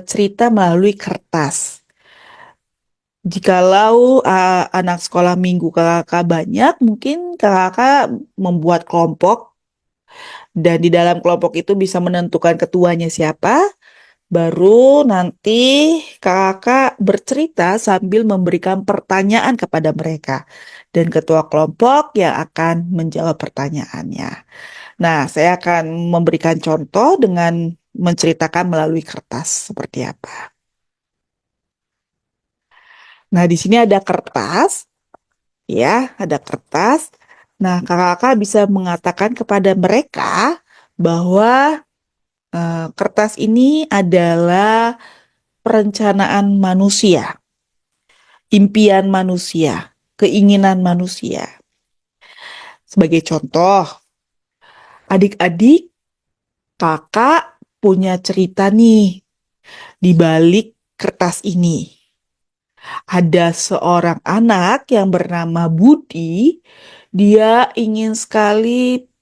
cerita melalui kertas. Jikalau anak sekolah minggu kakak banyak, mungkin kakak membuat kelompok dan di dalam kelompok itu bisa menentukan ketuanya siapa. Baru nanti kakak bercerita sambil memberikan pertanyaan kepada mereka dan ketua kelompok yang akan menjawab pertanyaannya. Nah, saya akan memberikan contoh dengan menceritakan melalui kertas seperti apa. Nah, di sini ada kertas. Ya, ada kertas. Nah, kakak-kakak bisa mengatakan kepada mereka bahwa kertas ini adalah perencanaan manusia, impian manusia, keinginan manusia. Sebagai contoh, adik-adik, kakak punya cerita nih di balik kertas ini. Ada seorang anak yang bernama Budi, dia ingin sekali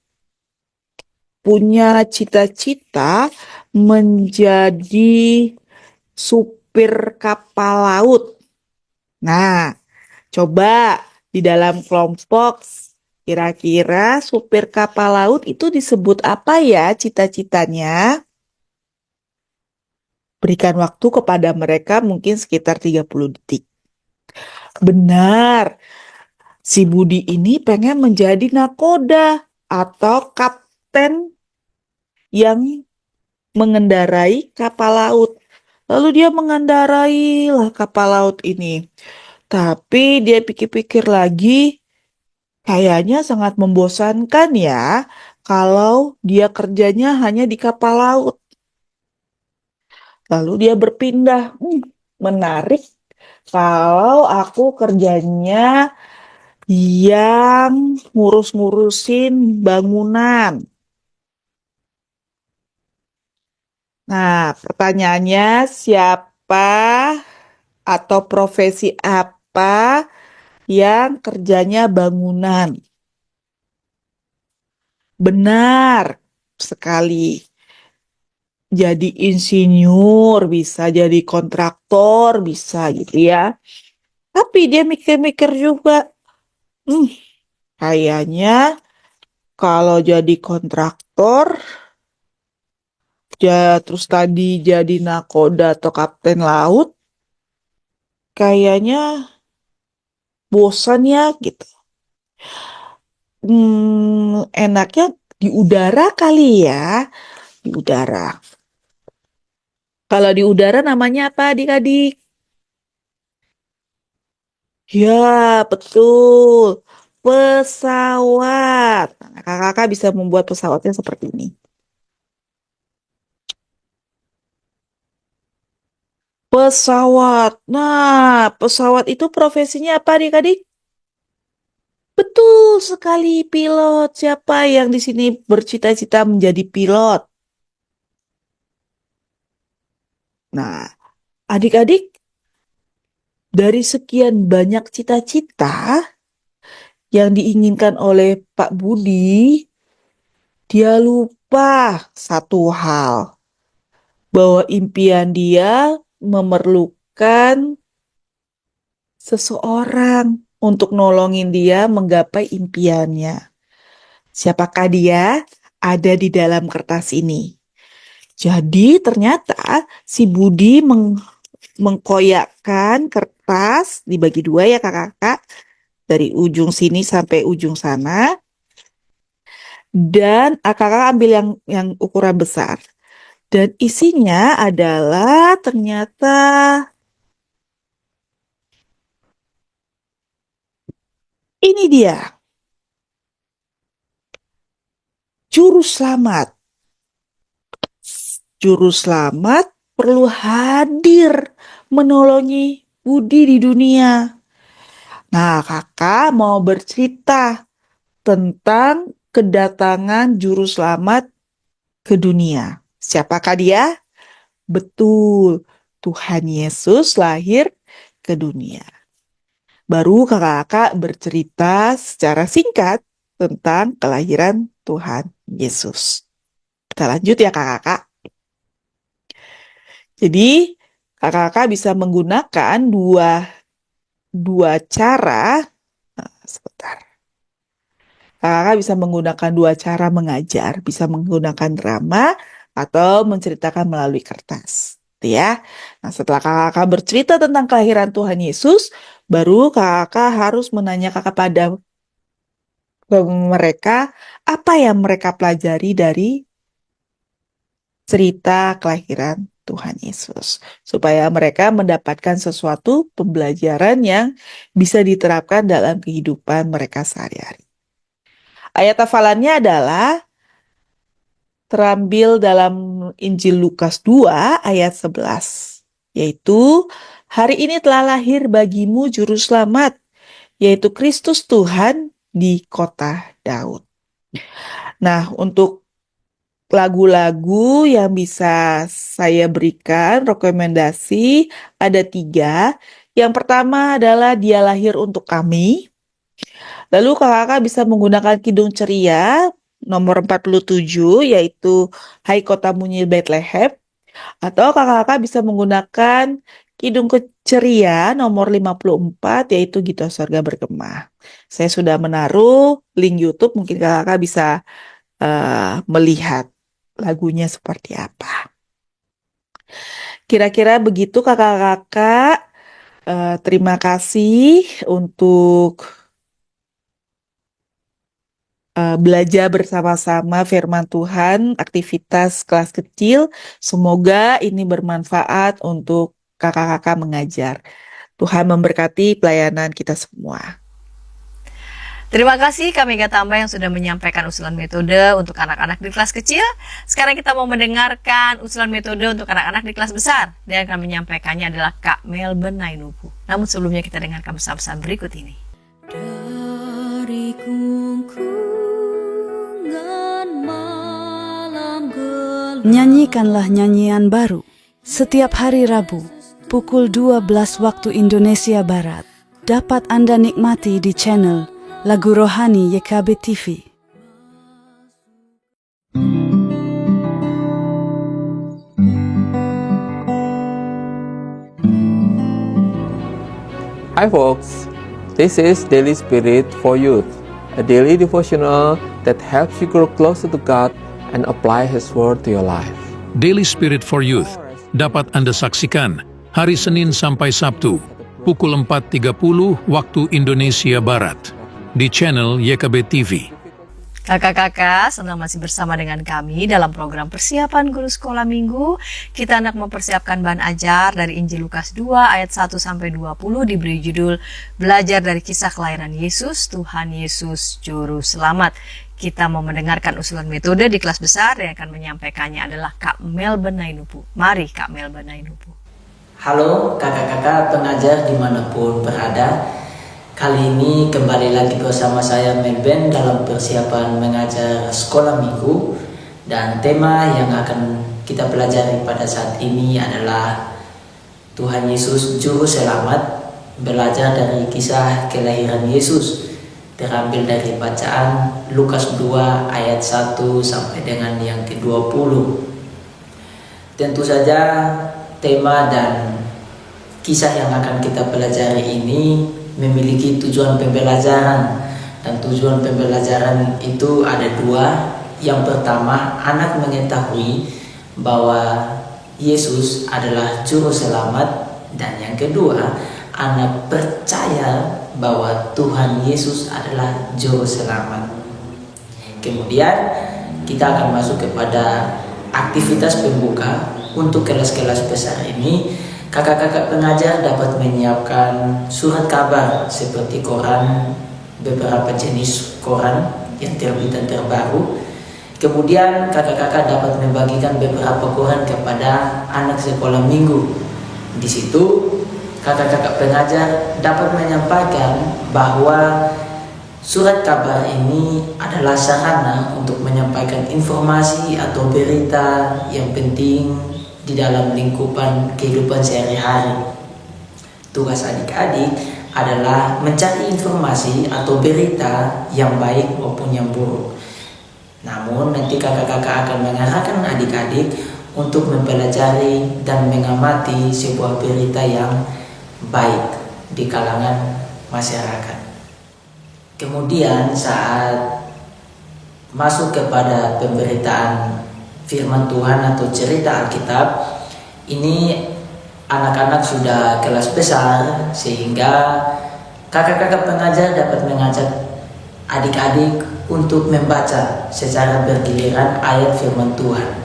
punya cita-cita menjadi supir kapal laut. Nah, coba di dalam kelompok kira-kira supir kapal laut itu disebut apa ya cita-citanya? Berikan waktu kepada mereka mungkin sekitar 30 detik. Benar, si Budi ini pengen menjadi nakoda atau kapten yang mengendarai kapal laut. Lalu dia mengendarai lah kapal laut ini. Tapi dia pikir-pikir lagi, kayaknya sangat membosankan ya kalau dia kerjanya hanya di kapal laut. Lalu dia berpindah, menarik kalau aku kerjanya yang ngurus-ngurusin bangunan. Nah, pertanyaannya siapa atau profesi apa yang kerjanya bangunan? Benar sekali. Jadi insinyur, bisa jadi kontraktor, bisa gitu ya. Tapi dia mikir-mikir juga, kayaknya kalau jadi kontraktor, terus tadi jadi nakoda atau kapten laut, kayaknya bosan ya gitu. Enaknya di udara kali ya, di udara. Kalau di udara namanya apa adik-adik? Ya, betul. Pesawat. Nah, kakak-kakak bisa membuat pesawatnya seperti ini. Pesawat. Nah, pesawat itu profesinya apa adik-adik? Betul sekali, pilot. Siapa yang di sini bercita-cita menjadi pilot? Nah, adik-adik, dari sekian banyak cita-cita yang diinginkan oleh Pak Budi, dia lupa satu hal, bahwa impian dia memerlukan seseorang untuk nolongin dia menggapai impiannya. Siapakah dia? Ada di dalam kertas ini. Jadi ternyata si Budi mengkoyakkan kertas dibagi dua ya kakak-kakak. dari ujung sini sampai ujung sana. Dan kakak ambil yang ukuran besar. Dan isinya adalah ternyata ini dia. Juru selamat. Juru selamat perlu hadir menolongi Budi di dunia. Nah, kakak mau bercerita tentang kedatangan juru selamat ke dunia. Siapakah dia? Betul, Tuhan Yesus lahir ke dunia. Baru kakak-kakak bercerita secara singkat tentang kelahiran Tuhan Yesus. Kita lanjut ya kakak-kakak. Jadi kakak-kakak bisa menggunakan dua cara. Sebentar. Kakak bisa menggunakan dua cara mengajar, bisa menggunakan drama atau menceritakan melalui kertas. Ya. Nah, setelah kakak bercerita tentang kelahiran Tuhan Yesus, baru kakak harus menanyakan kepada mereka apa yang mereka pelajari dari cerita kelahiran Tuhan Yesus, supaya mereka mendapatkan sesuatu pembelajaran yang bisa diterapkan dalam kehidupan mereka sehari-hari. Ayat hafalannya adalah terambil dalam Injil Lukas 2 ayat 11, yaitu hari ini telah lahir bagimu juru selamat, yaitu Kristus Tuhan di kota Daud. Nah, untuk lagu-lagu yang bisa saya berikan rekomendasi ada 3. Yang pertama adalah Dia Lahir Untuk Kami. Lalu kakak bisa menggunakan Kidung Ceria nomor 47, yaitu Hai Kota Mungil Bethlehem. Atau kakak bisa menggunakan Kidung Ceria nomor 54, yaitu Gita Sorga Bergema. Saya sudah menaruh link YouTube, mungkin kakak bisa melihat lagunya seperti apa. Kira-kira begitu kakak-kakak. Terima kasih untuk belajar bersama-sama firman Tuhan, aktivitas kelas kecil. Semoga ini bermanfaat untuk kakak-kakak mengajar. Tuhan memberkati pelayanan kita semua. Terima kasih Kak Mega Tamba yang sudah menyampaikan usulan metode untuk anak-anak di kelas kecil. Sekarang kita mau mendengarkan usulan metode untuk anak-anak di kelas besar. Dan yang akan menyampaikannya adalah Kak Melben Nainupu. Namun sebelumnya kita dengarkan pesan-pesan berikut ini. Dari kungkungan malam gelap. Nyanyikanlah nyanyian baru setiap hari Rabu pukul 12 waktu Indonesia Barat. Dapat Anda nikmati di channel Lagu Rohani YKB TV. Hi folks, this is Daily Spirit for Youth, a daily devotional that helps you grow closer to God and apply His Word to your life. Daily Spirit for Youth dapat Anda saksikan hari Senin sampai Sabtu pukul 4.30 waktu Indonesia Barat di channel YKB TV. Kakak-kakak, senang masih bersama dengan kami dalam program persiapan guru sekolah minggu. Kita hendak mempersiapkan bahan ajar dari Injil Lukas 2 ayat 1-20 diberi judul Belajar dari Kisah Kelahiran Yesus, Tuhan Yesus Juru Selamat. Kita mau mendengarkan usulan metode di kelas besar yang akan menyampaikannya adalah Kak Melben Nainupu. Mari Kak Melben Nainupu. Halo kakak-kakak pengajar dimanapun berada. Kali ini kembali lagi bersama saya Melben dalam persiapan mengajar sekolah minggu. Dan tema yang akan kita pelajari pada saat ini adalah Tuhan Yesus Juru Selamat. Belajar dari kisah kelahiran Yesus. Terambil dari bacaan Lukas 2 ayat 1 sampai dengan yang ke-20. Tentu saja tema dan kisah yang akan kita pelajari ini memiliki tujuan pembelajaran, dan tujuan pembelajaran itu ada 2. Yang pertama, anak mengetahui bahwa Yesus adalah Juru Selamat, dan yang kedua, anak percaya bahwa Tuhan Yesus adalah juru selamat. Kemudian kita akan masuk kepada aktivitas pembuka. Untuk kelas-kelas besar ini, kakak-kakak pengajar dapat menyiapkan surat kabar seperti koran, beberapa jenis koran yang terbitan terbaru. Kemudian kakak-kakak dapat membagikan beberapa koran kepada anak sekolah minggu. Di situ kakak-kakak pengajar dapat menyampaikan bahwa surat kabar ini adalah sarana untuk menyampaikan informasi atau berita yang penting di dalam lingkupan kehidupan sehari-hari. Tugas adik-adik adalah mencari informasi atau berita yang baik maupun yang buruk. Namun nanti kakak-kakak akan mengarahkan adik-adik untuk mempelajari dan mengamati sebuah berita yang baik di kalangan masyarakat. Kemudian saat masuk kepada pemberitaan firman Tuhan atau cerita Alkitab, ini anak-anak sudah kelas besar sehingga kakak-kakak pengajar dapat mengajak adik-adik untuk membaca secara bergiliran ayat firman Tuhan.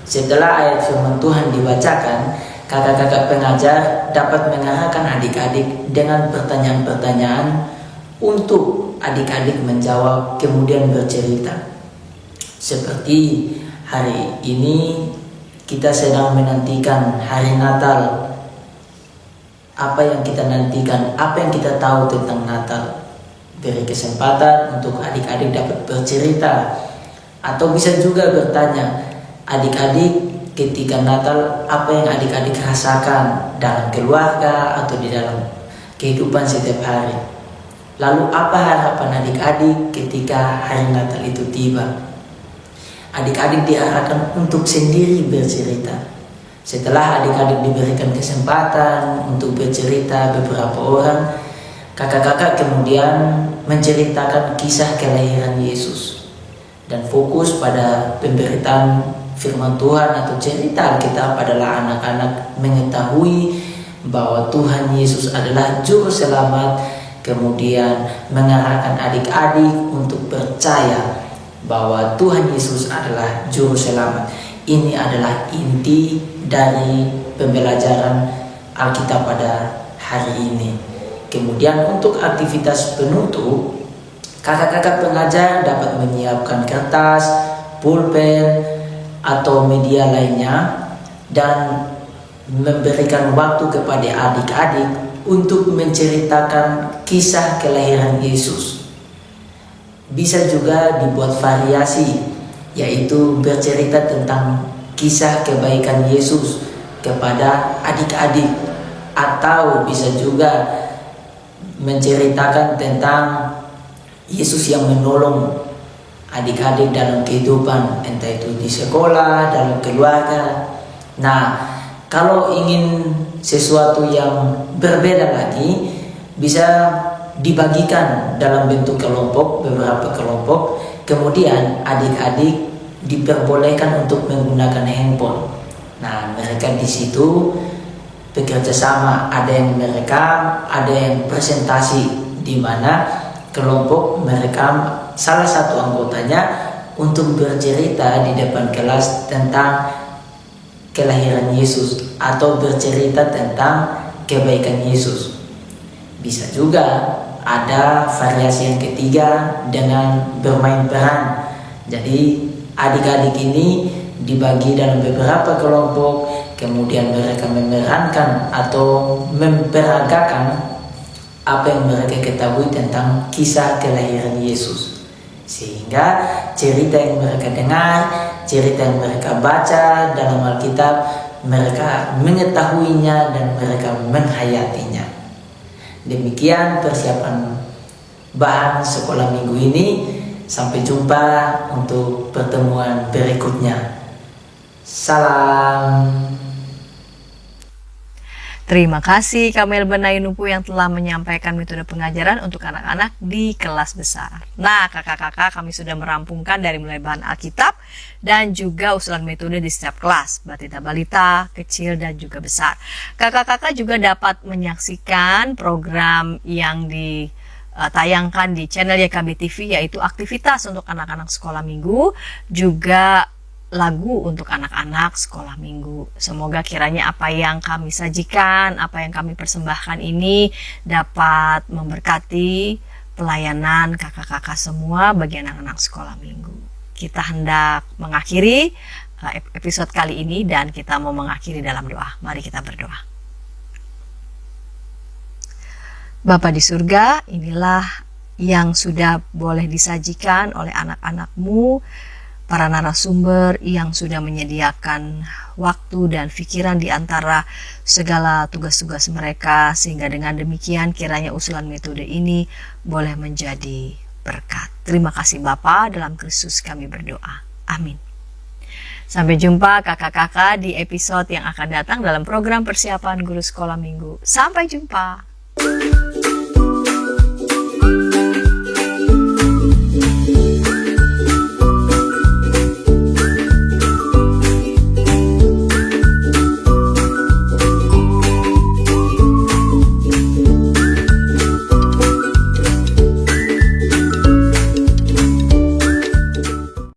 Setelah ayat firman Tuhan dibacakan, kakak-kakak pengajar dapat mengarahkan adik-adik dengan pertanyaan-pertanyaan untuk adik-adik menjawab kemudian bercerita. Seperti hari ini kita sedang menantikan hari Natal. Apa yang kita nantikan, apa yang kita tahu tentang Natal? Beri kesempatan untuk adik-adik dapat bercerita. Atau bisa juga bertanya, adik-adik ketika Natal apa yang adik-adik rasakan dalam keluarga atau di dalam kehidupan setiap hari. Lalu apa harapan adik-adik ketika hari Natal itu tiba? Adik-adik diarahkan untuk sendiri bercerita. Setelah adik-adik diberikan kesempatan untuk bercerita beberapa orang, kakak-kakak kemudian menceritakan kisah kelahiran Yesus dan fokus pada pemberitaan firman Tuhan atau cerita Alkitab adalah anak-anak mengetahui bahwa Tuhan Yesus adalah juru selamat, kemudian mengarahkan adik-adik untuk percaya bahwa Tuhan Yesus adalah juru selamat. Ini adalah inti dari pembelajaran Alkitab pada hari ini. Kemudian untuk aktivitas penutup, kakak-kakak pengajar dapat menyiapkan kertas, pulpen, atau media lainnya dan memberikan waktu kepada adik-adik untuk menceritakan kisah kelahiran Yesus. Bisa juga dibuat variasi, yaitu bercerita tentang kisah kebaikan Yesus kepada adik-adik, atau bisa juga menceritakan tentang Yesus yang menolong adik-adik dalam kehidupan, entah itu di sekolah, dalam keluarga. Nah, kalau ingin sesuatu yang berbeda lagi, bisa dibagikan dalam bentuk kelompok, beberapa kelompok. Kemudian adik-adik diperbolehkan untuk menggunakan handphone. Nah, mereka di situ bekerja sama, ada yang merekam, ada yang presentasi, di mana kelompok merekam salah satu anggotanya untuk bercerita di depan kelas tentang kelahiran Yesus atau bercerita tentang kebaikan Yesus. Bisa juga ada variasi yang ketiga dengan bermain peran. Jadi adik-adik ini dibagi dalam beberapa kelompok, kemudian mereka memerankan atau memperagakan apa yang mereka ketahui tentang kisah kelahiran Yesus. Sehingga cerita yang mereka dengar, cerita yang mereka baca dalam Alkitab, mereka mengetahuinya dan mereka menghayatinya. Demikian persiapan bahan sekolah minggu ini. Sampai jumpa untuk pertemuan berikutnya. Salam. Terima kasih Kamel Benainupu yang telah menyampaikan metode pengajaran untuk anak-anak di kelas besar. Nah, kakak-kakak, kami sudah merampungkan dari mulai bahan Alkitab dan juga usulan metode di setiap kelas, batita balita, kecil dan juga besar. Kakak-kakak juga dapat menyaksikan program yang ditayangkan di channel YKB TV, yaitu aktivitas untuk anak-anak sekolah minggu, juga lagu untuk anak-anak sekolah minggu. Semoga kiranya apa yang kami sajikan, apa yang kami persembahkan ini dapat memberkati pelayanan kakak-kakak semua bagi anak-anak sekolah minggu. Kita hendak mengakhiri episode kali ini dan kita mau mengakhiri dalam doa. Mari kita berdoa. Bapa di surga, inilah yang sudah boleh disajikan oleh anak-anak-Mu, para narasumber yang sudah menyediakan waktu dan pikiran di antara segala tugas-tugas mereka, sehingga dengan demikian kiranya usulan metode ini boleh menjadi berkat. Terima kasih Bapa, dalam Kristus kami berdoa. Amin. Sampai jumpa kakak-kakak di episode yang akan datang dalam program persiapan guru sekolah minggu. Sampai jumpa.